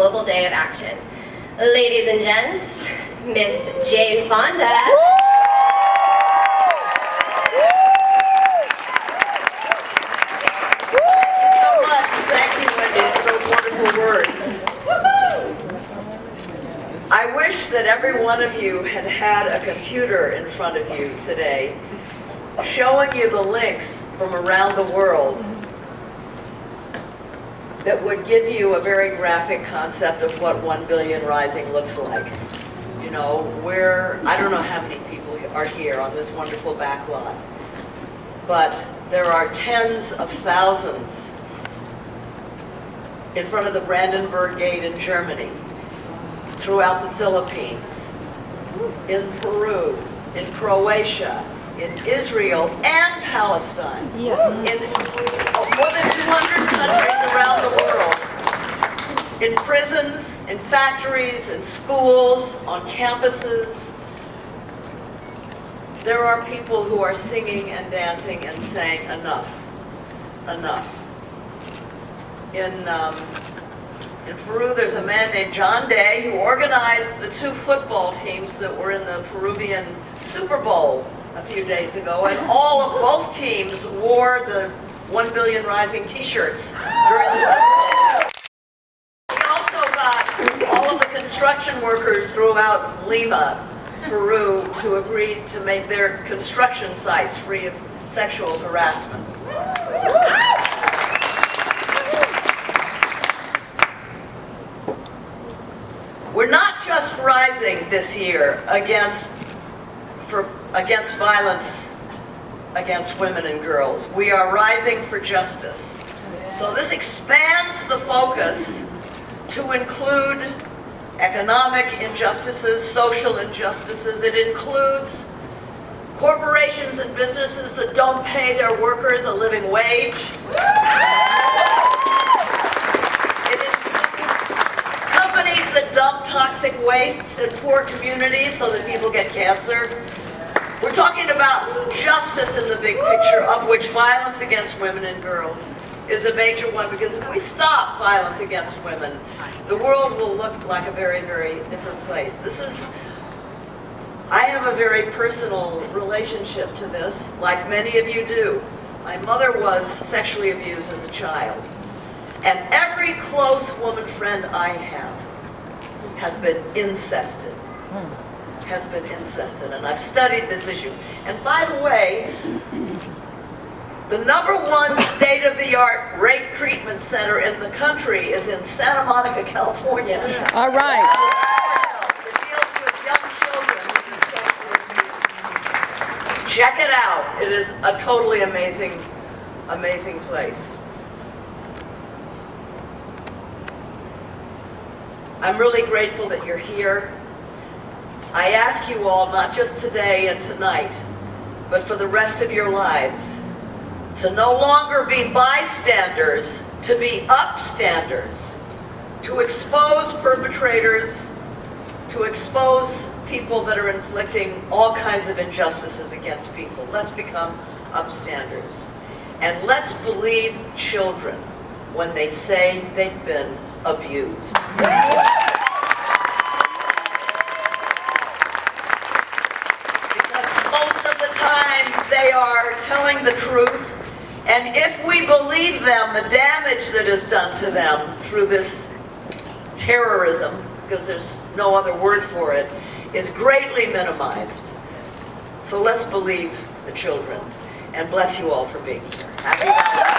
Global Day of Action. Ladies and gents, Miss Jane Fonda. Thank you, Wendy, for those wonderful words. I wish that every one of you had had a computer in front of you today showing you the links from around the world that would give you a very graphic concept of what 1 billion rising looks like. You know, I don't know how many people are here on this wonderful back lot, but there are tens of thousands in front of the Brandenburg Gate in Germany, throughout the Philippines, in Peru, in Croatia, in Israel, and Palestine, in more than 200 countries around the world, in prisons, in factories, in schools, on campuses. There are people who are singing and dancing and saying, enough, enough. In Peru, there's a man named John Day who organized the 2 football teams that were in the Peruvian Super Bowl a few days ago, and both teams wore the 1 billion rising t-shirts during the Super Bowl. He also got all of the construction workers throughout Lima, Peru, to agree to make their construction sites free of sexual harassment. We're not just rising this year against violence against women and girls. We are rising for justice. So this expands the focus to include economic injustices, social injustices. It includes corporations and businesses that don't pay their workers a living wage. That dump toxic wastes in poor communities so that people get cancer. We're talking about justice in the big picture, of which violence against women and girls is a major one, because if we stop violence against women, the world will look like a very, very different place. I have a very personal relationship to this, like many of you do. My mother was sexually abused as a child, and every close woman friend I have has been incested, and I've studied this issue. And by the way, the #1 state-of-the-art rape treatment center in the country is in Santa Monica, California. All right. It deals with young children. Check it out. It is a totally amazing, amazing place. I'm really grateful that you're here. I ask you all, not just today and tonight, but for the rest of your lives, to no longer be bystanders, to be upstanders, to expose perpetrators, to expose people that are inflicting all kinds of injustices against people. Let's become upstanders. And let's believe children when they say they've been abused. Because most of the time they are telling the truth, and if we believe them, the damage that is done to them through this terrorism, because there's no other word for it, is greatly minimized. So let's believe the children, and bless you all for being here. Happy Valentine's Day.